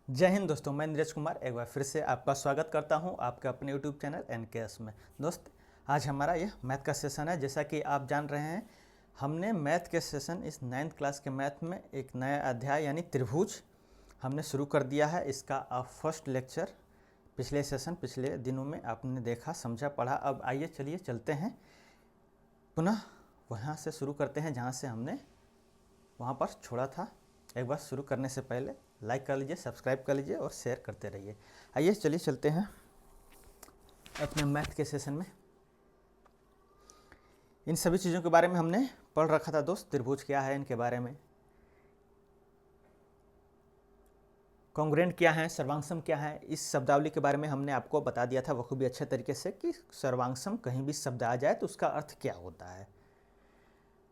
जय हिंद दोस्तों, मैं नीरज कुमार एक बार फिर से आपका स्वागत करता हूं आपके अपने यूट्यूब चैनल एनकेएस में। दोस्त, आज हमारा यह मैथ का सेशन है। जैसा कि आप जान रहे हैं, हमने मैथ के सेशन इस 9th क्लास के मैथ में एक नया अध्याय यानी त्रिभुज हमने शुरू कर दिया है। इसका फर्स्ट लेक्चर पिछले सेशन पिछले दिनों में आपने देखा, समझा, पढ़ा। अब आइए चलिए चलते हैं, पुनः वहाँ से शुरू करते हैं जहाँ से हमने वहाँ पर छोड़ा था। एक बार शुरू करने से पहले लाइक कर लीजिए, सब्सक्राइब कर लीजिए और शेयर करते रहिए। आइए चलिए चलते हैं अपने मैथ के सेशन में। इन सभी चीज़ों के बारे में हमने पढ़ रखा था दोस्त। त्रिभुज क्या है, इनके बारे में, कॉन्ग्रुएंट क्या है, सर्वांगसम क्या है, इस शब्दावली के बारे में हमने आपको बता दिया था बखूबी अच्छे तरीके से कि सर्वांगसम कहीं भी शब्द आ जाए तो उसका अर्थ क्या होता है।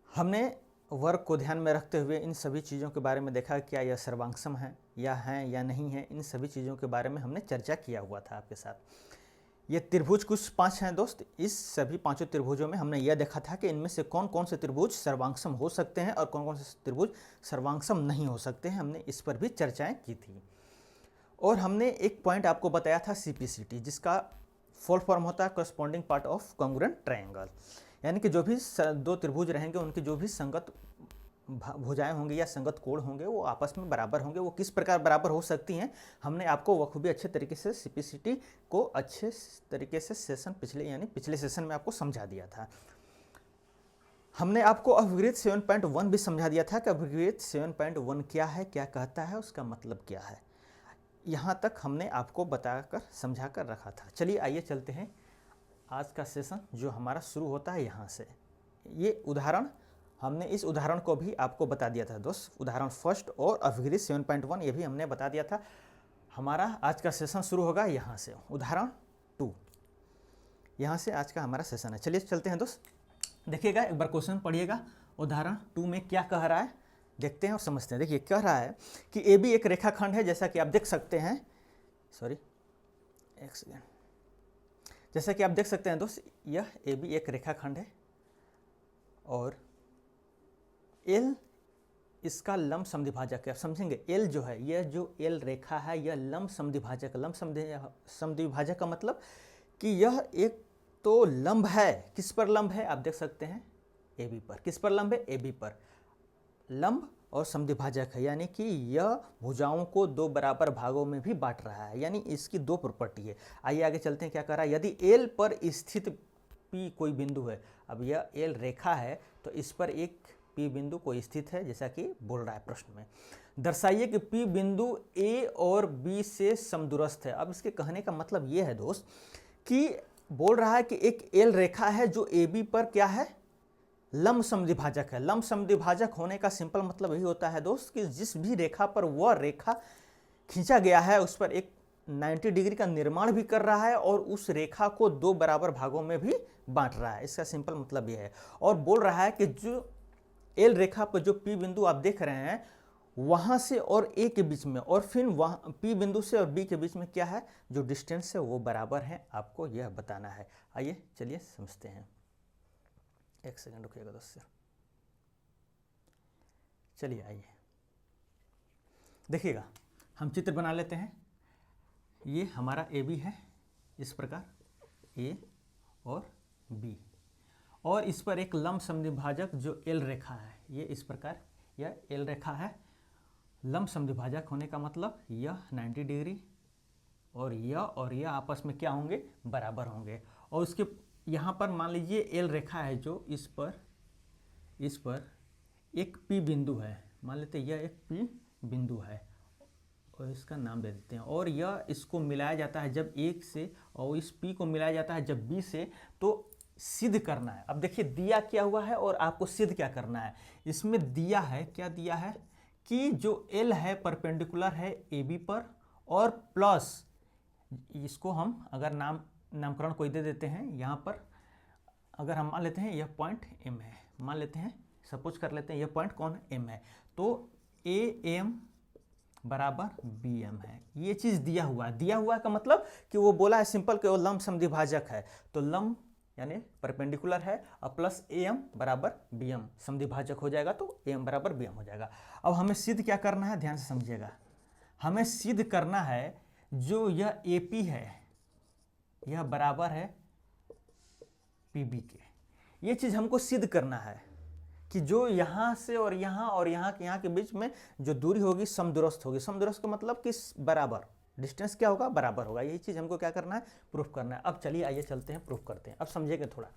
हमने वर्ग को ध्यान में रखते हुए इन सभी चीज़ों के बारे में देखा, क्या यह सर्वांगसम है या नहीं है। इन सभी चीज़ों के बारे में हमने चर्चा किया हुआ था आपके साथ। ये त्रिभुज कुछ 5 हैं दोस्त। इस सभी 5 त्रिभुजों में हमने यह देखा था कि इनमें से कौन कौन से त्रिभुज सर्वांगसम हो सकते हैं और कौन कौन से त्रिभुज सर्वांगसम नहीं हो सकते हैं। हमने इस पर भी चर्चाएँ की थी। और हमने एक पॉइंट आपको बताया था CPCT, जिसका फुल फॉर्म होता है corresponding part of congruent triangle. यानी कि जो भी दो त्रिभुज रहेंगे उनके जो भी संगत भुजाएं होंगी या संगत कोण होंगे वो आपस में बराबर होंगे। वो किस प्रकार बराबर हो सकती हैं, हमने आपको बखूबी अच्छे तरीके से CPCT को अच्छे तरीके से सेशन पिछले सेशन में आपको समझा दिया था। हमने आपको अभिवृत्त 7.1 भी समझा दिया था कि अभिवृत्त 7.1 क्या है, क्या कहता है, उसका मतलब क्या है। यहाँ तक हमने आपको बताकर समझा कर रखा था। चलिए आइए चलते हैं आज का सेशन जो हमारा शुरू होता है यहाँ से। ये उदाहरण, हमने इस उदाहरण को भी आपको बता दिया था दोस्त। उदाहरण फर्स्ट और अभिवृत्त 7.1 ये भी हमने बता दिया था। हमारा आज का सेशन शुरू होगा यहाँ से, उदाहरण 2। यहाँ से आज का हमारा सेशन है। चलिए चलते हैं दोस्त। देखिएगा, एक बार क्वेश्चन पढ़िएगा। उदाहरण 2 में क्या कह रहा है देखते हैं और समझते हैं। देखिए, कह रहा है कि AB एक रेखाखंड है, जैसा कि आप देख सकते हैं। एक सेकेंड। जैसा कि आप देख सकते हैं दोस्त, यह AB एक रेखाखंड है और L इसका लंब समद्विभाजक है। आप समझेंगे, L जो है, यह जो L रेखा है यह लंब समद्विभाजक। लंब समद्विभाजक का मतलब कि यह एक तो लंब है। किस पर लंब है, आप देख सकते हैं AB पर। किस पर लंब है, AB पर। लंब और समद्विभाजक है, यानी कि यह भुजाओं को दो बराबर भागों में भी बांट रहा है, यानी इसकी दो प्रॉपर्टी है। आइए आगे चलते हैं, क्या कर रहा है। यदि L पर स्थित P कोई बिंदु है, अब यह L रेखा है तो इस पर एक P बिंदु कोई स्थित है, जैसा कि बोल रहा है प्रश्न में। दर्शाइए कि P बिंदु A और B से समदूरस्थ है। अब इसके कहने का मतलब यह है दोस्त कि बोल रहा है कि एक L रेखा है जो AB पर क्या है, लंब समद्विभाजक है। लंब समद्विभाजक होने का सिंपल मतलब यही होता है दोस्त कि जिस भी रेखा पर वह रेखा खींचा गया है उस पर एक 90 डिग्री का निर्माण भी कर रहा है और उस रेखा को दो बराबर भागों में भी बांट रहा है। इसका सिंपल मतलब यह है। और बोल रहा है कि जो L रेखा पर जो P बिंदु आप देख रहे हैं वहां से और A के बीच में, और फिर वहां P बिंदु से और B के बीच में क्या है, जो डिस्टेंस है वो बराबर है। आपको यह बताना है। आइए चलिए समझते हैं। एक सेकंड रुकिएगा दोस्त। चलिए आइए देखिएगा, हम चित्र बना लेते हैं। ये हमारा AB है, इस प्रकार A और B, और इस पर एक लंब समद्विभाजक जो L रेखा है, ये इस प्रकार यह L रेखा है। लंब समद्विभाजक होने का मतलब यह 90 डिग्री और यह आपस में क्या होंगे, बराबर होंगे। और उसके यहाँ पर मान लीजिए L रेखा है जो इस पर एक P बिंदु है। मान लेते हैं यह एक P बिंदु है और इसका नाम दे देते हैं। और यह इसको मिलाया जाता है जब एक से, और इस P को मिलाया जाता है जब B से, तो सिद्ध करना है। अब देखिए दिया क्या हुआ है और आपको सिद्ध क्या करना है। इसमें दिया है, क्या दिया है कि जो L है परपेंडिकुलर है AB पर, और प्लस इसको हम अगर नामकरण कोई दे देते हैं। यहाँ पर अगर हम मान लेते हैं यह पॉइंट M है, मान लेते हैं, सपोज कर लेते हैं यह पॉइंट कौन M है, तो AM बराबर BM है। ये चीज़ दिया हुआ है। दिया हुआ का मतलब कि वो बोला है सिंपल कि वो लंब समद्विभाजक है, तो लंब यानी परपेंडिकुलर है और प्लस AM बराबर BM समद्विभाजक हो जाएगा, तो AM बराबर BM हो जाएगा। अब हमें सिद्ध क्या करना है, ध्यान से समझिएगा। हमें सिद्ध करना है जो यह AP है यह बराबर है PB के। ये चीज़ हमको सिद्ध करना है कि जो यहाँ से और यहाँ के बीच में जो दूरी होगी समदूरस्थ होगी। समदूरस्थ का मतलब कि बराबर, डिस्टेंस क्या होगा, बराबर होगा। यही चीज़ हमको क्या करना है, प्रूफ करना है। अब चलिए आइए चलते हैं, प्रूफ करते हैं। अब समझिएगा, थोड़ा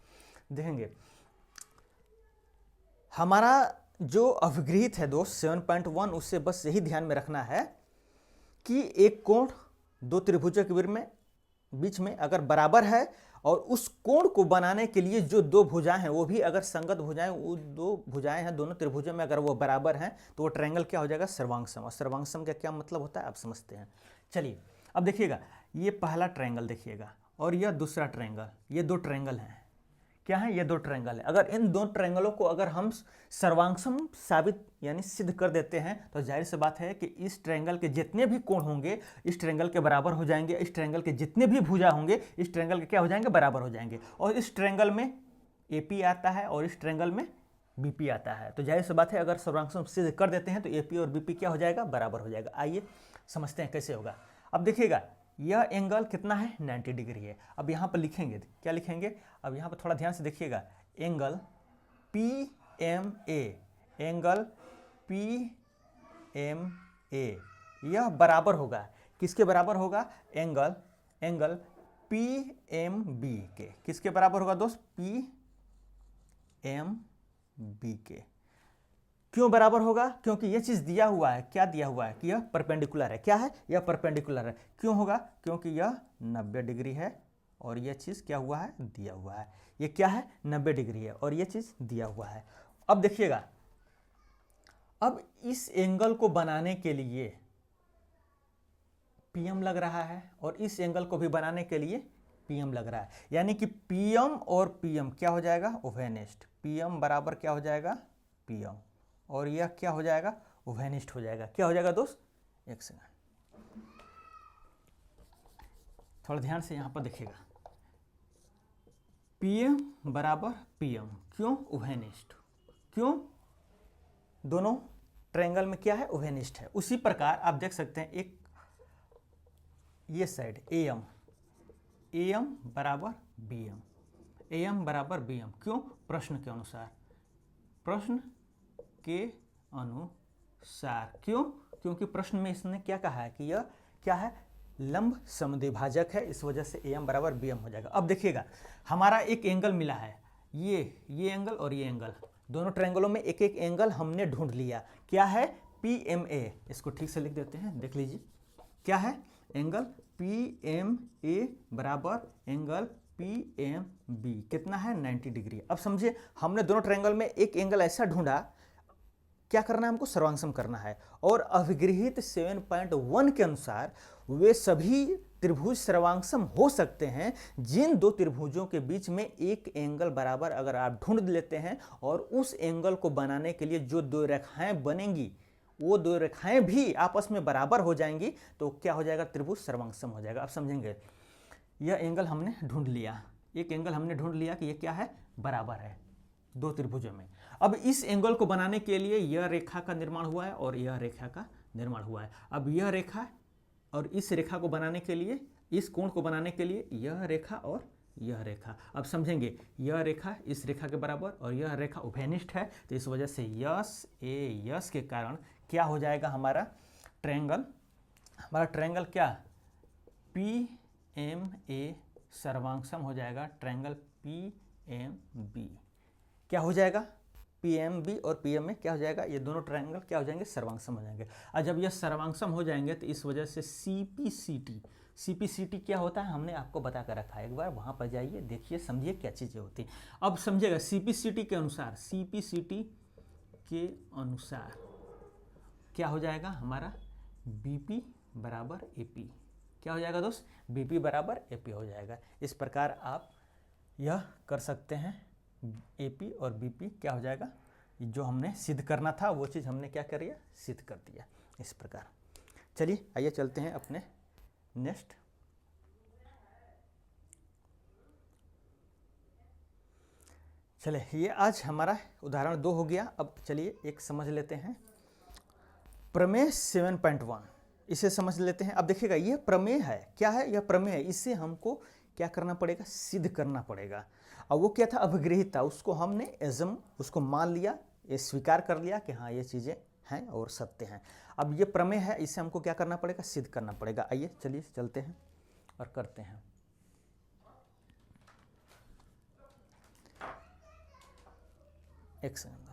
देखेंगे। हमारा जो अभिगृहित है दोस्त 7.1, उससे बस यही ध्यान में रखना है कि एक कोण दो त्रिभुजों के बीच में अगर बराबर है और उस कोण को बनाने के लिए जो दो भुजाएं हैं वो भी अगर संगत भुजाएं, वो दो भुजाएं हैं दोनों त्रिभुजों में अगर वो बराबर हैं तो वो ट्रायंगल क्या हो जाएगा, सर्वांगसम। और सर्वांगसम का क्या मतलब होता है आप समझते हैं। चलिए अब देखिएगा, ये पहला ट्रायंगल देखिएगा और यह दूसरा ट्रायंगल, ये दो ट्रायंगल हैं। क्या है, ये दो ट्रायंगल है। अगर इन दो ट्रायंगलों को अगर हम सर्वांगसम साबित यानी सिद्ध कर देते हैं तो जाहिर सी बात है कि इस ट्रायंगल के जितने भी कोण होंगे इस ट्रायंगल के बराबर हो जाएंगे। इस ट्रायंगल के जितने भी भुजा होंगे इस ट्रायंगल के क्या हो जाएंगे, बराबर हो जाएंगे। और इस ट्रायंगल में AP आता है और इस ट्रायंगल में BP आता है। तो जाहिर सी बात है अगर सर्वांगसम सिद्ध कर देते हैं तो AP और BP क्या हो जाएगा, बराबर हो जाएगा। आइए समझते हैं कैसे होगा। अब देखिएगा, यह एंगल कितना है, 90 डिग्री है। अब यहाँ पर लिखेंगे, क्या लिखेंगे, अब यहाँ पर थोड़ा ध्यान से देखिएगा। एंगल PMA, एंगल PMA यह बराबर होगा, किसके बराबर होगा, एंगल PMB के। किसके बराबर होगा दोस्त, PMB के। क्यों बराबर होगा, क्योंकि यह चीज दिया हुआ है। क्या दिया हुआ है कि यह परपेंडिकुलर है। क्या है, यह परपेंडिकुलर है। क्यों होगा, क्योंकि यह 90 डिग्री है और यह चीज क्या हुआ है, दिया हुआ है। यह क्या है, 90 डिग्री है और यह चीज दिया हुआ है। अब देखिएगा, अब इस एंगल को बनाने के लिए PM लग रहा है और इस एंगल को भी बनाने के लिए PM लग रहा है, यानी कि PM और PM क्या हो जाएगा, उभयनिष्ठ। PM बराबर क्या हो जाएगा, PM, और यह क्या हो जाएगा, उभयनिष्ठ हो जाएगा। क्या हो जाएगा दोस्त, एक सेकंड, थोड़ा ध्यान से यहां पर देखिएगा। PM बराबर PM, क्यों, उभयनिष्ठ। क्यों, दोनों ट्रायंगल में क्या है, उभयनिष्ठ है। उसी प्रकार आप देख सकते हैं एक ये साइड AM बराबर BM, AM बराबर BM। क्यों, प्रश्न के अनुसार, प्रश्न के अनुसार। क्यों, क्योंकि प्रश्न में इसने क्या कहा है कि यह क्या है, लंब समद्विभाजक है, इस वजह से AM बराबर BM हो जाएगा। अब देखिएगा, हमारा एक एंगल मिला है, ये एंगल और ये एंगल, दोनों ट्रायंगलों में एक एक एंगल हमने ढूंढ लिया। क्या है, PMA। इसको ठीक से लिख देते हैं, देख लीजिए क्या है, एंगल PMA बराबर एंगल PMB कितना है, 90 डिग्री। अब समझिए, हमने दोनों ट्रायंगल में एक एंगल ऐसा ढूंढा, क्या करना है हमको, सर्वांगसम करना है। और अभिगृहित 7.1 के अनुसार वे सभी त्रिभुज सर्वांगसम हो सकते हैं जिन दो त्रिभुजों के बीच में एक एंगल बराबर अगर आप ढूंढ लेते हैं और उस एंगल को बनाने के लिए जो दो रेखाएं बनेंगी वो दो रेखाएं भी आपस में बराबर हो जाएंगी तो क्या हो जाएगा, त्रिभुज सर्वांगसम हो जाएगा। आप समझेंगे, यह एंगल हमने ढूंढ लिया, एक एंगल हमने ढूंढ लिया कि यह क्या है, बराबर है दो त्रिभुजों में। अब इस एंगल को बनाने के लिए यह रेखा का निर्माण हुआ है और यह रेखा का निर्माण हुआ है। अब यह रेखा और इस रेखा को बनाने के लिए, इस कोण को बनाने के लिए यह रेखा और यह रेखा, अब समझेंगे, यह रेखा इस रेखा के बराबर और यह रेखा उभयनिष्ठ है, तो इस वजह से यस के कारण क्या हो जाएगा, हमारा ट्रायंगल क्या, PMA सर्वांगसम हो जाएगा। ट्रायंगल PMB क्या हो जाएगा, PMB और PM में क्या हो जाएगा, ये दोनों ट्रायंगल क्या हो जाएंगे, सर्वांगसम हो जाएंगे। और जब ये सर्वांगसम हो जाएंगे तो इस वजह से CPCT क्या होता है, हमने आपको बता कर रखा है, एक बार वहाँ पर जाइए, देखिए, समझिए क्या चीज़ें होती हैं। अब समझिएगा, CPCT के अनुसार क्या हो जाएगा, हमारा BP बराबर AP। क्या हो जाएगा दोस्त, BP बराबर AP हो जाएगा। इस प्रकार आप यह कर सकते हैं, AP और BP क्या हो जाएगा, जो हमने सिद्ध करना था वो चीज़ हमने क्या कर दिया, सिद्ध कर दिया। इस प्रकार चलिए आइए चलते हैं अपने नेक्स्ट। चलिए, ये आज हमारा उदाहरण 2 हो गया। अब चलिए एक समझ लेते हैं, प्रमेय 7.1। इसे समझ लेते हैं। अब देखिएगा ये प्रमेय है, क्या है यह प्रमेय है, इसे हमको क्या करना पड़ेगा, सिद्ध करना पड़ेगा। अब वो क्या था, अभिगृहित था, उसको हमने एजम उसको मान लिया, ये स्वीकार कर लिया कि हाँ ये चीज़ें हैं और सत्य हैं। अब ये प्रमेय है, इसे हमको क्या करना पड़ेगा, सिद्ध करना पड़ेगा। आइए चलिए चलते हैं और करते हैं। एक सेकंड।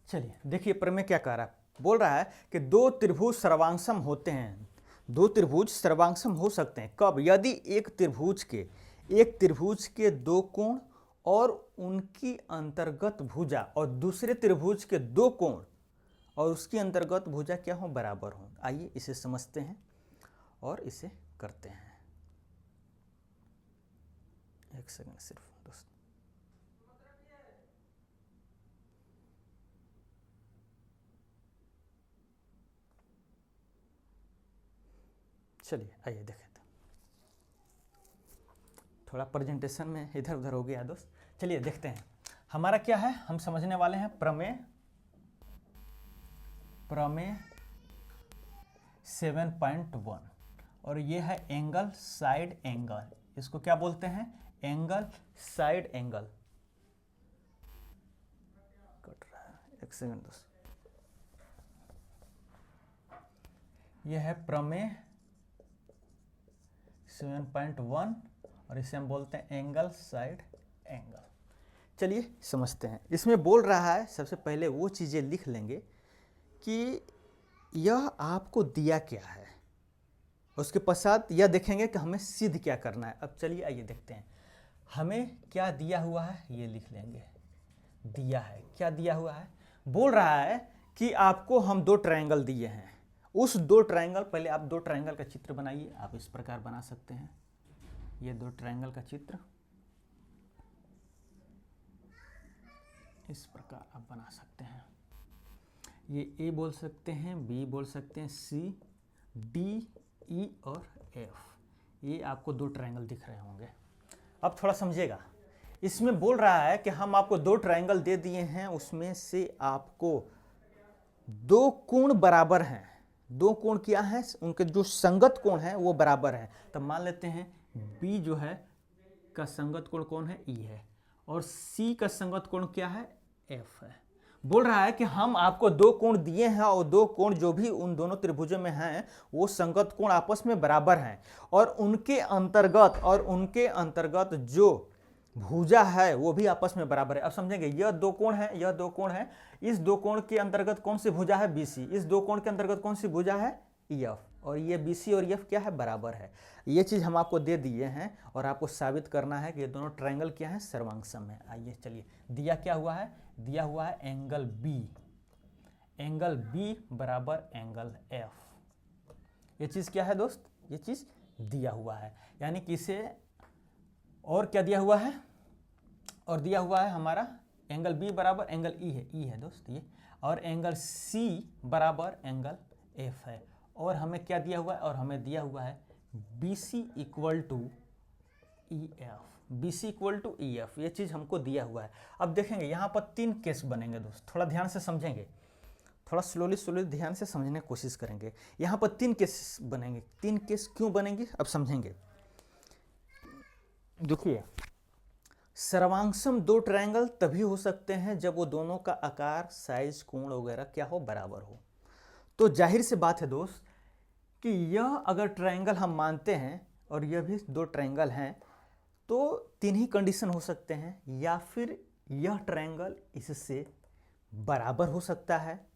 चलिए देखिए प्रमेय क्या कह रहा है, बोल रहा है कि दो त्रिभुज सर्वांगसम होते हैं। दो त्रिभुज सर्वांगसम हो सकते हैं कब, यदि एक त्रिभुज के दो कोण और उनकी अंतर्गत भुजा और दूसरे त्रिभुज के दो कोण और उसकी अंतर्गत भुजा क्या हो, बराबर हो। आइए इसे समझते हैं और इसे करते हैं। एक सेकंड सिर्फ दोस्त। चलिए आइए देखें, थोड़ा प्रेजेंटेशन में इधर उधर हो गया दोस्त। चलिए देखते हैं हमारा क्या है, हम समझने वाले हैं प्रमेय 7.1 और ये है एंगल साइड एंगल। इसको क्या बोलते हैं, एंगल साइड एंगल। कट रहा है, एक सेकंड दोस्त। ये है प्रमेय 7.1 और इसे हम बोलते हैं एंगल साइड एंगल। चलिए समझते हैं। इसमें बोल रहा है, सबसे पहले वो चीज़ें लिख लेंगे कि यह आपको दिया क्या है, उसके पश्चात यह देखेंगे कि हमें सिद्ध क्या करना है। अब चलिए आइए देखते हैं हमें क्या दिया हुआ है, ये लिख लेंगे। दिया है, क्या दिया हुआ है, बोल रहा है कि आपको हम दो ट्रायंगल दिए हैं। उस दो ट्रायंगल, पहले आप दो ट्रायंगल का चित्र बनाइए। आप इस प्रकार बना सकते हैं, ये दो ट्रायंगल का चित्र इस प्रकार आप बना सकते हैं। ये ए बोल सकते हैं, बी बोल सकते हैं, सी, डी, ई और एफ। ये आपको दो ट्रायंगल दिख रहे होंगे। अब थोड़ा समझिएगा, इसमें बोल रहा है कि हम आपको दो ट्रायंगल दे दिए हैं, उसमें से आपको दो कोण बराबर हैं। दो कोण क्या हैं, उनके जो संगत कोण हैं वो बराबर हैं। तब मान लेते हैं बी जो है का संगत कोण कौन है, ई है, और सी का संगत कोण क्या है, एफ है। बोल रहा है कि हम आपको दो कोण दिए हैं और दो कोण जो भी उन दोनों त्रिभुजों में हैं वो संगत कोण आपस में बराबर हैं, और उनके अंतर्गत जो भुजा है वो भी आपस में बराबर है। अब समझेंगे, यह दो कोण है, यह दो कोण है, इस दो कोण के अंतर्गत कौन सी भुजा है, बीसी, इस दो कोण के अंतर्गत कौन सी भुजा है, ईएफ, और ये बीसी और ईएफ क्या है, बराबर है। ये चीज हम आपको दे दिए हैं और आपको साबित करना है कि ये दोनों ट्रायंगल क्या है, सर्वांगसम है। आइए चलिए, दिया क्या हुआ है, दिया हुआ है एंगल बी बराबर एंगल एफ। ये चीज क्या है दोस्त, ये चीज दिया हुआ है, यानी कि इसे और क्या दिया हुआ है, और दिया हुआ है हमारा एंगल बी बराबर एंगल ई है दोस्त ये, और एंगल सी बराबर एंगल एफ है। और हमें क्या दिया हुआ है, और हमें दिया हुआ है B C equal to E F, B C equal to E F, ये चीज़ हमको दिया हुआ है। अब देखेंगे यहाँ पर तीन केस बनेंगे दोस्त, थोड़ा ध्यान से समझेंगे, थोड़ा स्लोली ध्यान से समझने की कोशिश करेंगे। यहाँ पर तीन केस बनेंगे। तीन केस क्यों बनेंगे, अब समझेंगे। देखिए, सर्वांगसम दो ट्रायंगल तभी हो सकते हैं जब वो दोनों का आकार, साइज, कोण वगैरह क्या हो, बराबर हो। तो जाहिर सी बात है दोस्त कि यह अगर ट्रायंगल हम मानते हैं और यह भी दो ट्रायंगल हैं, तो तीन ही कंडीशन हो सकते हैं। या फिर यह ट्रायंगल इससे बराबर हो सकता है,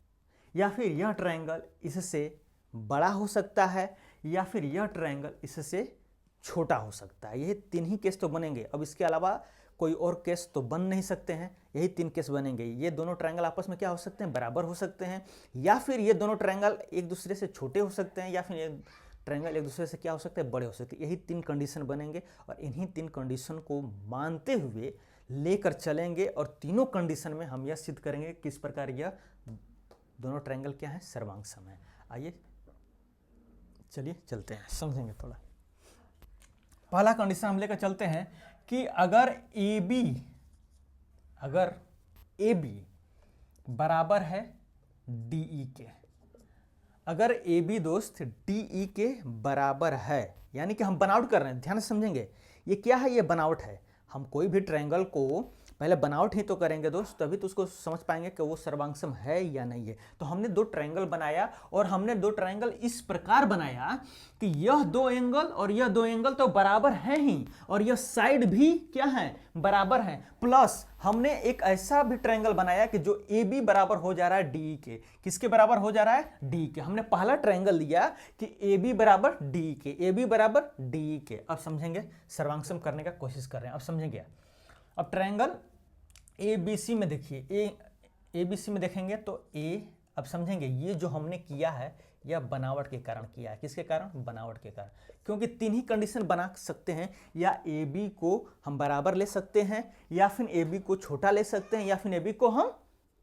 या फिर यह ट्रायंगल इससे बड़ा हो सकता है, या फिर यह ट्रायंगल इससे छोटा हो सकता है। यही तीन ही केस तो बनेंगे। अब इसके अलावा कोई और केस तो बन नहीं सकते हैं, यही तीन केस बनेंगे। ये दोनों ट्रायंगल आपस में क्या हो सकते हैं, बराबर हो सकते हैं, या फिर ये दोनों ट्रायंगल एक दूसरे से छोटे हो सकते हैं, या फिर ये ट्रायंगल एक दूसरे से क्या हो सकते हैं, बड़े हो सकते हैं। यही तीन कंडीशन बनेंगे और इन्हीं तीन कंडीशन को मानते हुए लेकर चलेंगे, और तीनों कंडीशन में हम यह सिद्ध करेंगे किस प्रकार यह दोनों ट्रायंगल क्या है, सर्वांगसम है। आइए चलिए चलते हैं, समझेंगे थोड़ा। पहला कंडीशन हम लेकर चलते हैं कि अगर ए बी बराबर है DE के, अगर ए बी दोस्त DE के बराबर है, यानी कि हम बनावट कर रहे हैं, ध्यान से समझेंगे ये क्या है, ये बनावट है। हम कोई भी ट्रायंगल को पहले बनावट ही तो करेंगे दोस्त, तभी तो उसको समझ पाएंगे कि वो सर्वांगसम है या नहीं है। तो हमने दो ट्रायंगल बनाया और हमने दो ट्रायंगल इस प्रकार बनाया कि यह दो एंगल और यह दो एंगल तो बराबर है ही, और यह साइड भी क्या है, बराबर है। प्लस हमने एक ऐसा भी ट्रायंगल बनाया कि जो ए बी बराबर हो जा रहा है डी के। किसके बराबर हो जा रहा है, डी के। हमने पहला ट्रायंगल लिया कि ए बी बराबर डी के, ए बी बराबर डी के। अब समझेंगे, सर्वांगसम करने का कोशिश कर रहे हैं, अब समझेंगे। अब ट्रायंगल ए बी सी में देखिए, ए बी सी में देखेंगे तो ए, अब समझेंगे ये जो हमने किया है यह बनावट के कारण किया है। किसके कारण, बनावट के कारण, क्योंकि तीन ही कंडीशन बना सकते हैं, या ए बी को हम बराबर ले सकते हैं, या फिर ए बी को छोटा ले सकते हैं, या फिर ए बी को हम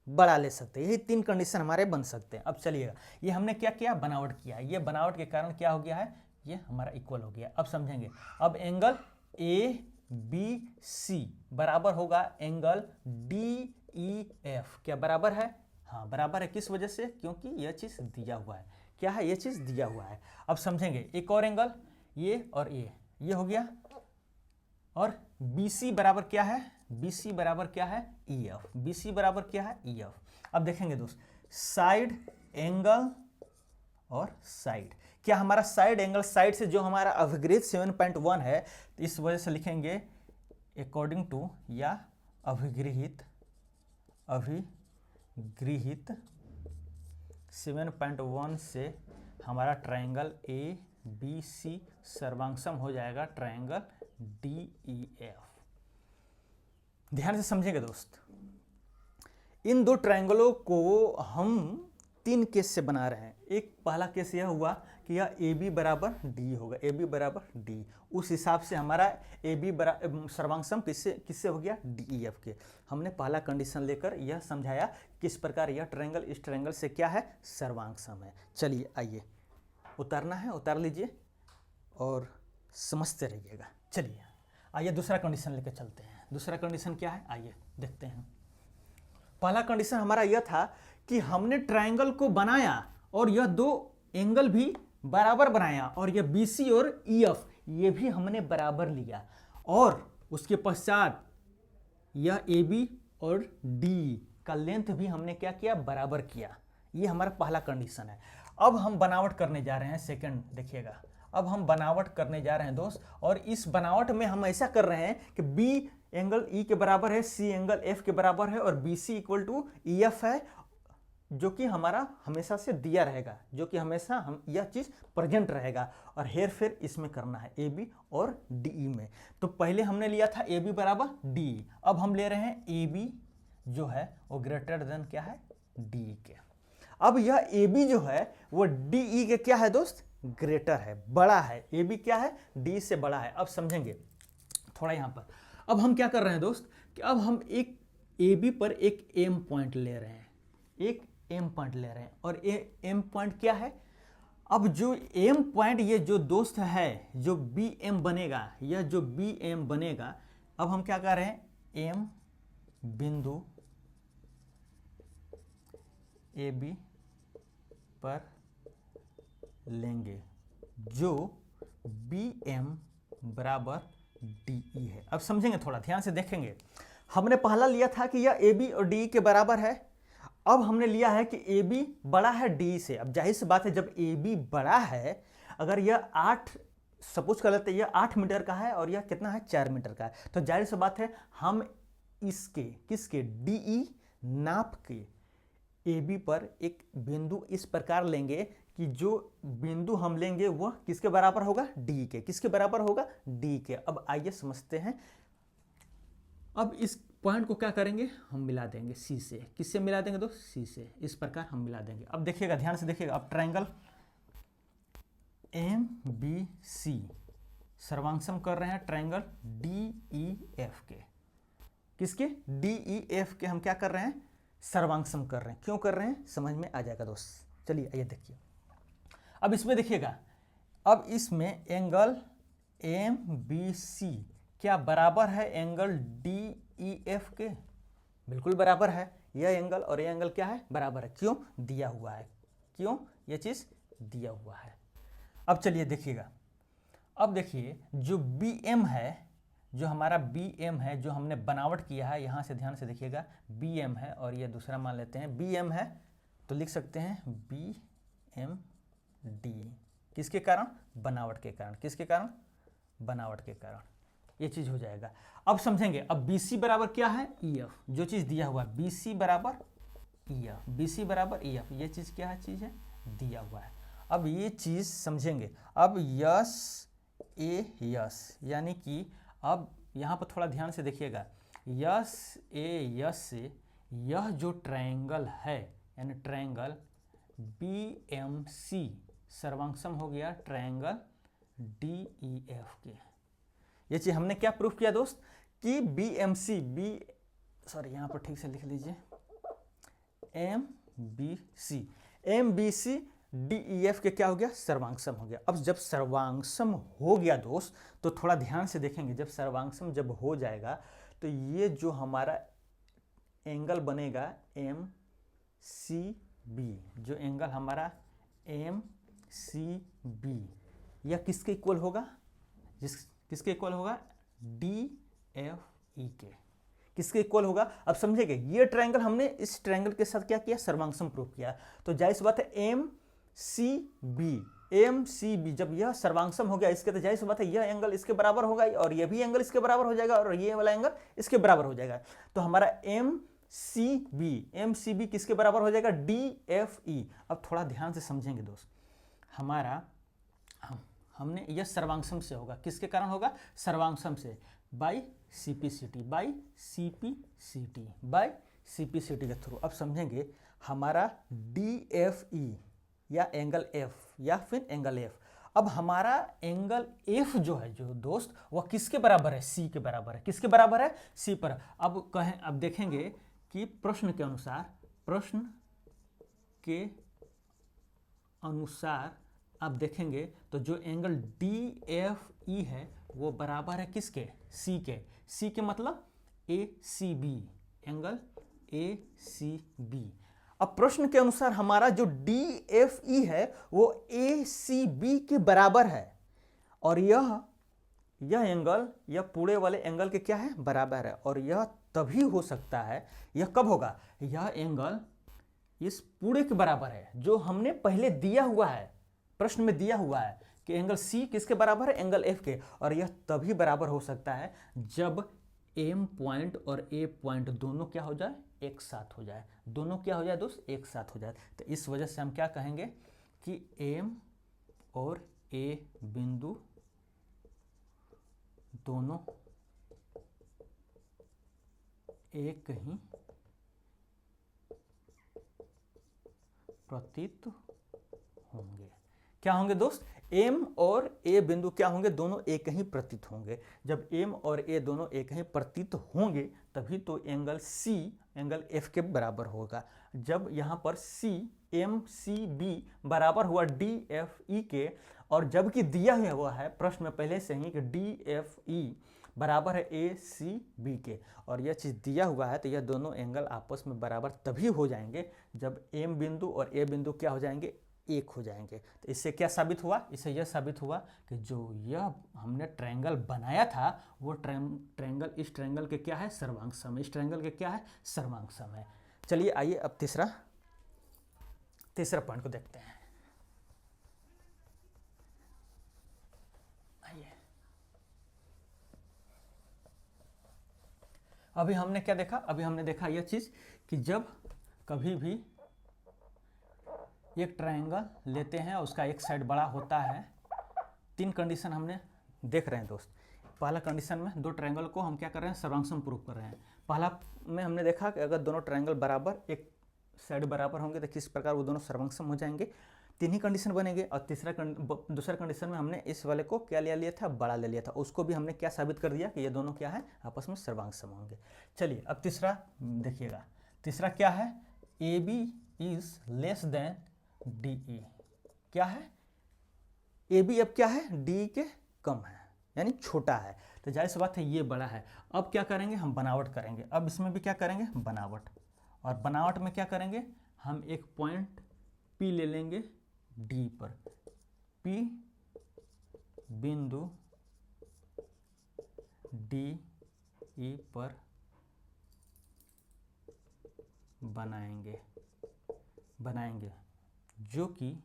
बड़ा ले सकते हैं। यही तीन कंडीशन हमारे बन सकते हैं। अब चलिएगा, ये हमने क्या किया, बनावट किया। ये बनावट के कारण क्या हो गया है, ये हमारा इक्वल हो गया। अब समझेंगे, अब एंगल ए बी सी बराबर होगा एंगल डी ई एफ। क्या बराबर है, हाँ बराबर है। किस वजह से, क्योंकि यह चीज दिया हुआ है। क्या है, यह चीज दिया हुआ है। अब समझेंगे, एक और एंगल ये और ये हो गया, और बी सी बराबर क्या है, बी सी बराबर क्या है, ई एफ। बी सी बराबर क्या है, ई एफ। अब देखेंगे दोस्त, साइड एंगल और साइड, क्या हमारा साइड एंगल, साइड से जो हमारा अभिगृहित 7.1 है, तो इस वजह से लिखेंगे अकॉर्डिंग टू, या अभिगृहित 7.1 से हमारा ट्रायंगल ए बी सी सर्वांगसम हो जाएगा ट्रायंगल डी ई एफ। ध्यान से समझेंगे दोस्त, इन दो ट्रायंगलों को हम तीन केस से बना रहे हैं। एक पहला केस यह हुआ कि यह ए बी बराबर डी होगा, ए बी बराबर डी। उस हिसाब से हमारा ए बी सर्वांगसम किससे हो गया, डी ई एफ के। हमने पहला कंडीशन लेकर यह समझाया किस प्रकार यह ट्रायंगल इस ट्रायंगल से क्या है, सर्वांगसम है। चलिए आइए, उतारना है उतार लीजिए और समझते रहिएगा। चलिए आइए दूसरा कंडीशन लेकर चलते हैं। दूसरा कंडीशन क्या है, आइए देखते हैं। पहला कंडीशन हमारा यह था कि हमने ट्रायंगल को बनाया और यह दो एंगल भी बराबर बनाया, और यह BC और EF ये भी हमने बराबर लिया, और उसके पश्चात यह AB और DE का लेंथ भी हमने क्या किया, बराबर किया। ये हमारा पहला कंडीशन है। अब हम बनावट करने जा रहे हैं, सेकंड देखिएगा, अब हम बनावट करने जा रहे हैं दोस्त, और इस बनावट में हम ऐसा कर रहे हैं कि B एंगल E के बराबर है, C एंगल F के बराबर है, और BC इक्वल टू EF है, जो कि हमारा हमेशा से दिया रहेगा, जो कि हमेशा हम यह चीज़ प्रेजेंट रहेगा, और हेर फेर इसमें करना है AB और DE में। तो पहले हमने लिया था AB बराबर DE, अब हम ले रहे हैं AB जो है वो ग्रेटर देन क्या है, DE के। अब यह AB जो है वो DE के क्या है दोस्त, ग्रेटर है, बड़ा है। AB क्या है, DE से बड़ा है। अब समझेंगे थोड़ा यहाँ पर, अब हम क्या कर रहे हैं दोस्त कि अब हम एक AB पर एक M पॉइंट ले रहे हैं, एक M पॉइंट ले रहे हैं, और ये M पॉइंट क्या है, अब जो M पॉइंट ये जो दोस्त है जो BM बनेगा, यह जो BM बनेगा, अब हम क्या कर रहे हैं, M बिंदु AB पर लेंगे, जो BM बराबर DE है। अब समझेंगे, थोड़ा ध्यान से देखेंगे। हमने पहला लिया था कि यह AB और DE के बराबर है, अब हमने लिया है कि AB बड़ा है DE से। अब जाहिर सी बात है, जब AB बड़ा है, अगर यह 8 सपोज कर लेते हैं, यह 8 मीटर का है और यह कितना है, 4 मीटर का है, तो जाहिर सी बात है हम इसके किसके DE नाप के AB पर एक बिंदु इस प्रकार लेंगे कि जो बिंदु हम लेंगे वह किसके बराबर होगा, D के। किसके बराबर होगा, D के। अब आइए समझते हैं। अब इस पॉइंट को क्या करेंगे, हम मिला देंगे C से। किससे मिला देंगे दोस्त, C से। इस प्रकार हम मिला देंगे। अब देखिएगा, ध्यान से देखिएगा, अब ट्रायंगल MBC सर्वांगसम कर रहे हैं ट्रायंगल DEF के। किसके, DEF के हम क्या कर रहे हैं, सर्वांगसम कर रहे हैं। क्यों कर रहे हैं, समझ में आ जाएगा दोस्त। चलिए आइए देखिए। अब इसमें देखिएगा, अब इसमें एंगल एम बी सी क्या बराबर है एंगल डी ई एफ के? बिल्कुल बराबर है। यह एंगल और यह एंगल क्या है? बराबर है। क्यों? दिया हुआ है। क्यों? यह चीज़ दिया हुआ है। अब चलिए देखिएगा, अब देखिए जो बी एम है, जो हमारा बी एम है, जो हमने बनावट किया है, यहाँ से ध्यान से देखिएगा, बी एम है और ये दूसरा मान लेते हैं बी एम है, तो लिख सकते हैं बी एम डी। किसके कारण? बनावट के कारण। किसके कारण? बनावट के कारण। ये चीज़ हो जाएगा। अब समझेंगे। अब बी सी बराबर क्या है? ई एफ, जो चीज़ दिया हुआ है बी सी बराबर ई एफ, बी सी बराबर ई एफ, ये चीज़ क्या है? चीज़ है दिया हुआ है। अब ये चीज़ समझेंगे। अब यस ए यस, यानी कि अब यहाँ पर थोड़ा ध्यान से देखिएगा, यस ए यस से यह जो ट्रायंगल है, यानी ट्रायंगल बी एम सी सर्वांगसम हो गया ट्रायंगल डी ई एफ के। ये चीज़ हमने क्या प्रूफ किया दोस्त? कि बी एम सी सॉरी यहाँ पर ठीक से लिख लीजिए, M B C D E F के क्या हो गया? सर्वांगसम हो गया। अब जब सर्वांगसम हो गया दोस्त, तो थोड़ा ध्यान से देखेंगे, जब सर्वांगसम जब हो जाएगा तो ये जो हमारा एंगल बनेगा एम सी बी, जो एंगल हमारा एम सी बी, यह किसके इक्वल होगा? किसके इक्वल होगा? डी एफ ई के। किसके इक्वल होगा? अब समझेंगे। ये ट्रायंगल हमने इस ट्रायंगल के साथ क्या किया? सर्वांगसम प्रूफ किया। तो जाहिर सी बात है एम सी बी, जब यह सर्वांगसम हो गया इसके, तो जाहिर सी बात है यह एंगल इसके बराबर होगा और यह भी एंगल इसके बराबर हो जाएगा और ये वाला एंगल इसके बराबर हो जाएगा। तो हमारा एम सी बी किसके बराबर हो जाएगा? D F E. अब थोड़ा ध्यान से समझेंगे दोस्त, हमारा हमने यह सर्वांगसम से होगा। किसके कारण होगा? सर्वांगसम से, बाई सीपीसीटी के थ्रू। अब समझेंगे, हमारा डी एफ ई या एंगल एफ या फिर एंगल एफ, अब हमारा एंगल एफ जो है जो दोस्त, वह किसके बराबर है? सी के बराबर है। किसके बराबर है? सी पर। अब देखेंगे कि प्रश्न के अनुसार आप देखेंगे तो जो एंगल डी एफ ई है वो बराबर है किसके? सी के। सी के मतलब A C B, angle A C B. अब प्रश्न के अनुसार हमारा जो डी एफ ई है वो ए सी बी के बराबर है और यह एंगल, यह पूरे वाले एंगल के क्या है? बराबर है। और यह तभी हो सकता है, यह कब होगा? यह एंगल इस पूरे के बराबर है जो हमने पहले दिया हुआ है, प्रश्न में दिया हुआ है कि एंगल सी किसके बराबर है? एंगल एफ के। और यह तभी बराबर हो सकता है जब एम पॉइंट और ए पॉइंट दोनों क्या हो जाए? एक साथ हो जाए। दोनों क्या हो जाए दोस्त? एक साथ हो जाए। तो इस वजह से हम क्या कहेंगे कि एम और ए बिंदु दोनों एक ही प्रतीत होंगे। क्या होंगे दोस्त? एम और ए बिंदु क्या होंगे? दोनों एक ही प्रतीत होंगे। जब एम और ए दोनों एक ही प्रतीत होंगे तभी तो एंगल सी एंगल एफ के बराबर होगा। जब यहाँ पर सी एम सी बी बराबर हुआ डी एफ ई के, और जबकि दिया हुआ है प्रश्न में पहले से ही कि डी एफ ई बराबर है ए सी बी के, और यह चीज़ दिया हुआ है, तो यह दोनों एंगल आपस में बराबर तभी हो जाएंगे जब एम बिंदु और ए बिंदु क्या हो जाएंगे? एक हो जाएंगे। तो इससे क्या साबित हुआ? इससे यह साबित हुआ कि जो यह हमने ट्रायंगल बनाया था वो ट्रायंगल इस ट्रायंगल के क्या है? सर्वांगसम। इस ट्रायंगल के क्या है? सर्वांगसम है। चलिए आइए अब तीसरा पॉइंट को देखते हैं। आइए, अभी हमने क्या देखा? अभी हमने देखा यह चीज कि जब कभी भी एक ट्रायंगल लेते हैं उसका एक साइड बड़ा होता है, तीन कंडीशन हमने देख रहे हैं दोस्त। पहला कंडीशन में दो ट्रायंगल को हम क्या कर रहे हैं? सर्वांगसम प्रूफ कर रहे हैं। पहला में हमने देखा कि अगर दोनों ट्रायंगल बराबर, एक साइड बराबर होंगे तो किस प्रकार वो दोनों सर्वांगसम हो जाएंगे। तीन ही कंडीशन बनेंगे। और दूसरा कंडीशन में हमने इस वाले को क्या लिया था? बड़ा ले लिया था। उसको भी हमने क्या साबित कर दिया कि ये दोनों क्या है? आपस में सर्वांगसम होंगे। चलिए अब तीसरा देखिएगा। तीसरा क्या है? A B is less than D E. क्या है? ए बी अब क्या है? डी के कम है। यानी छोटा है, तो जाहिर सी बात है ये बड़ा है। अब क्या करेंगे, हम बनावट करेंगे। अब इसमें भी क्या करेंगे, बनावट। और बनावट में क्या करेंगे, हम एक पॉइंट P ले लेंगे D पर। P बिंदु D E पर बनाएंगे जो कि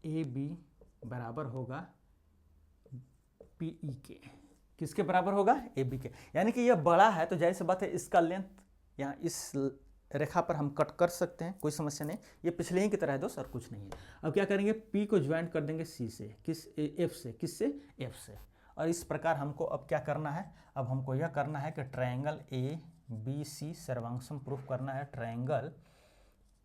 AB बराबर होगा PE के। किसके बराबर होगा, AB के। यानी कि यह बड़ा है तो जाहिर सी बात है इसका लेंथ यहाँ इस रेखा पर हम कट कर सकते हैं, कोई समस्या नहीं। ये पिछले ही की तरह है दोस्त, और कुछ नहीं है। अब क्या करेंगे, P को ज्वाइंट कर देंगे C से, F से, किससे, F से। और इस प्रकार हमको अब क्या करना है, अब हमको यह करना है कि ट्रायंगल ABC सर्वांगसम प्रूफ करना है ट्रायंगल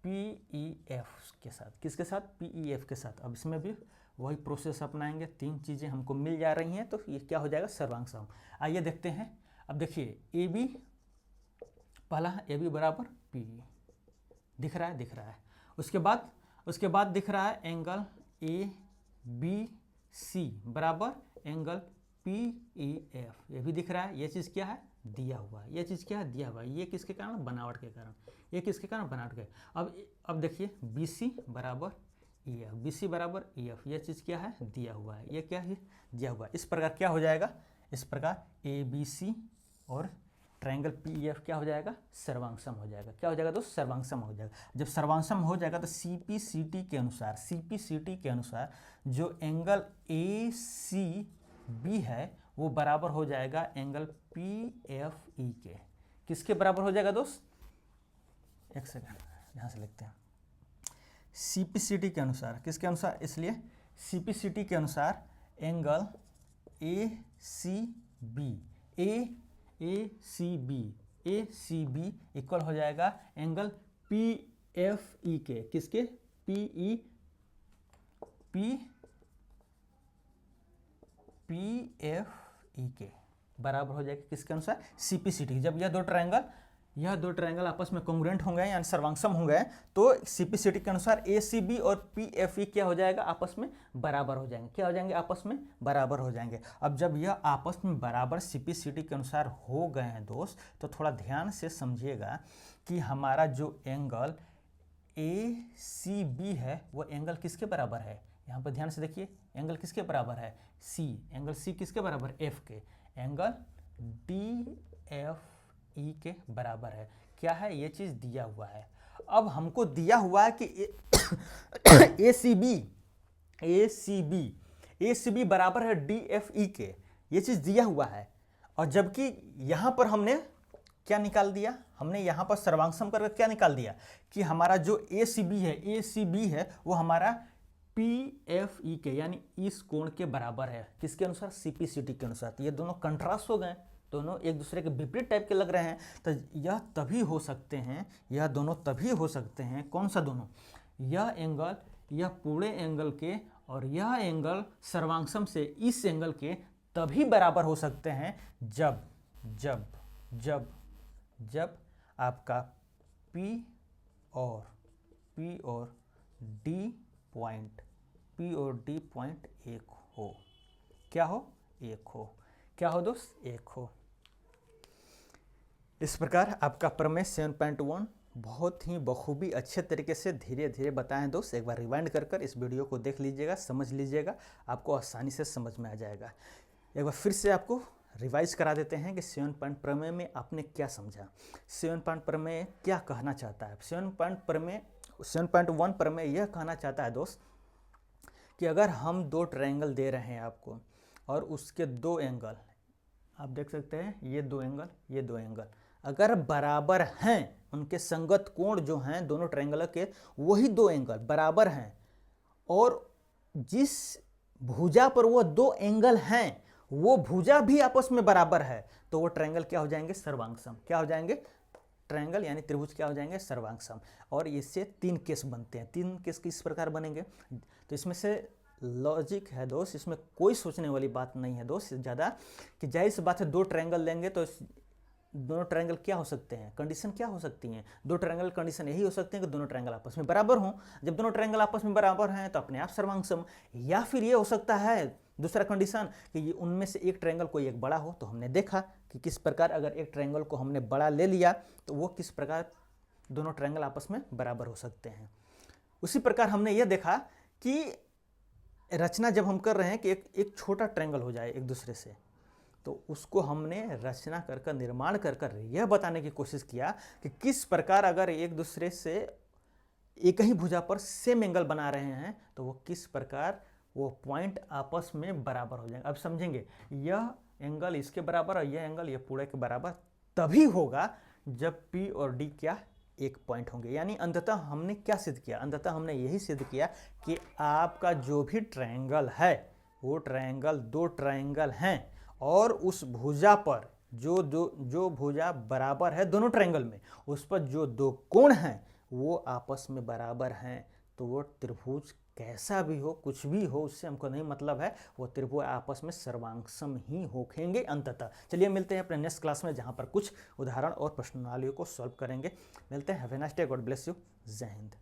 PEF के साथ। किसके साथ, PEF के साथ। अब इसमें भी वही प्रोसेस अपनाएंगे, 3 चीज़ें हमको मिल जा रही हैं, तो ये क्या हो जाएगा, सर्वांगसम। आइए देखते हैं। अब देखिए AB, पहला AB बराबर PE, दिख रहा है। उसके बाद दिख रहा है एंगल ABC बराबर एंगल PEF, ये भी दिख रहा है। ये चीज़ क्या है, दिया हुआ है। ये चीज़ क्या है, दिया हुआ है। ये किसके कारण, बनावट के कारण। ये किसके कारण, बनावट के। अब देखिए BC बराबर EF, BC बराबर EF, ये चीज़ क्या है, दिया हुआ है। ये क्या है, दिया हुआ है। इस प्रकार क्या हो जाएगा, इस प्रकार ABC और ट्रायंगल PEF क्या हो जाएगा, सर्वांगसम हो जाएगा। क्या हो जाएगा दोस्त, सर्वांगसम हो जाएगा। जब सर्वांगसम हो जाएगा तो CPCT के अनुसार जो एंगल ACB है वो बराबर हो जाएगा एंगल PFE के। किसके बराबर हो जाएगा दोस्त, एक सेकंड यहाँ से लिखते हैं। CPCT के अनुसार, किसके अनुसार, इसलिए CPCT के अनुसार एंगल ACB इक्वल हो जाएगा एंगल PFE के। किसके, PFE के बराबर हो जाएगा। किसके अनुसार, CPCT। जब यह दो ट्रायंगल आपस में कॉन्ग्रुएंट होंगे यानी सर्वांगसम होंगे तो CPCT के अनुसार ACB और PFE क्या हो जाएगा, आपस में बराबर हो जाएंगे। क्या हो जाएंगे, आपस में बराबर हो जाएंगे। अब जब यह आपस में बराबर CPCT के अनुसार हो गए हैं दोस्त, तो थोड़ा ध्यान से समझिएगा कि हमारा जो एंगल ACB है वो एंगल किसके बराबर है। यहाँ पर ध्यान से देखिए, एंगल किसके बराबर है, C। एंगल C किसके बराबर, F के। एंगल DFE के बराबर है। क्या है, ये चीज़ दिया हुआ है। अब हमको दिया हुआ है कि ACB बराबर है DFE के, ये चीज़ दिया हुआ है। और जबकि यहाँ पर हमने क्या निकाल दिया, हमने यहाँ पर सर्वांगसम करके क्या निकाल दिया कि हमारा जो ACB है वो हमारा PFE के यानी इस कोण के बराबर है। किसके अनुसार, CPCT के अनुसार। तो ये दोनों कंट्रास्ट हो गए, दोनों एक दूसरे के विपरीत टाइप के लग रहे हैं। तो यह तभी हो सकते हैं, यह दोनों तभी हो सकते हैं। कौन सा दोनों, यह एंगल, यह पूरे एंगल के और यह एंगल सर्वांगसम से इस एंगल के तभी बराबर हो सकते हैं जब जब जब जब आपका P और D पॉइंट एक हो। क्या हो, एक हो। क्या हो दोस्त, एक हो। इस प्रकार आपका प्रमेय 7.1 बहुत ही बखूबी अच्छे तरीके से धीरे धीरे बताएं दोस्त। एक बार रिवाइंड कर इस वीडियो को देख लीजिएगा, समझ लीजिएगा, आपको आसानी से समझ में आ जाएगा। एक बार फिर से आपको रिवाइज करा देते हैं कि 7 पॉइंट प्रमेय में आपने क्या समझा, 7 पॉइंट प्रमेय क्या कहना चाहता है। 7.1 प्रमेय यह कहना चाहता है दोस्त कि अगर हम 2 ट्रायंगल दे रहे हैं आपको और उसके 2 एंगल, आप देख सकते हैं ये 2 एंगल अगर बराबर हैं, उनके संगत कोण जो हैं दोनों ट्रायंगल के वही 2 एंगल बराबर हैं और जिस भुजा पर वो 2 एंगल हैं वो भुजा भी आपस में बराबर है, तो वो ट्रायंगल क्या हो जाएंगे, सर्वांगसम। क्या हो जाएंगे, ट्रायंगल यानी त्रिभुज क्या हो जाएंगे, सर्वांगसम। और इससे 3 केस बनते हैं। 3 केस किस प्रकार बनेंगे, तो इसमें से लॉजिक है दोस्त, इसमें कोई सोचने वाली बात नहीं है दोस्त ज़्यादा, कि जाहिर सी बात है 2 ट्रायंगल लेंगे तो दोनों ट्रायंगल क्या हो सकते हैं, कंडीशन क्या हो सकती हैं? दो ट्रायंगल कंडीशन यही हो सकते हैं कि दोनों ट्रायंगल आपस में बराबर हों। जब दोनों ट्रायंगल आपस में बराबर हैं तो अपने आप सर्वांग सम। या फिर ये हो सकता है दूसरा कंडीशन कि ये उनमें से एक ट्रायंगल कोई एक बड़ा हो। तो हमने देखा कि किस प्रकार अगर एक ट्रायंगल को हमने बड़ा ले लिया तो वो किस प्रकार दोनों ट्रायंगल आपस में बराबर हो सकते हैं। उसी प्रकार हमने ये देखा कि रचना जब हम कर रहे हैं कि एक छोटा ट्रायंगल हो जाए एक दूसरे से, तो उसको हमने रचना कर निर्माण कर यह बताने की कोशिश किया कि किस प्रकार अगर एक दूसरे से एक ही भुजा पर सेम एंगल बना रहे हैं तो वो किस प्रकार वो पॉइंट आपस में बराबर हो जाएंगे। अब समझेंगे, यह एंगल इसके बराबर और यह एंगल ये पूरे के बराबर तभी होगा जब P और D क्या एक पॉइंट होंगे। यानी अंततः हमने क्या सिद्ध किया, अंततः हमने यही सिद्ध किया कि आपका जो भी ट्रायंगल है वो ट्रायंगल दो ट्रायंगल हैं और उस भुजा पर जो भुजा बराबर है दोनों ट्रायंगल में, उस पर जो दो कोण हैं वो आपस में बराबर हैं। तो वो त्रिभुज कैसा भी हो, कुछ भी हो, उससे हमको नहीं मतलब है, वो त्रिभुज आपस में सर्वांगसम ही होखेंगे अंततः। चलिए मिलते हैं अपने नेक्स्ट क्लास में जहाँ पर कुछ उदाहरण और प्रश्नावलियों को सॉल्व करेंगे। मिलते हैं। Have a nice day, God bless you, जय हिंद।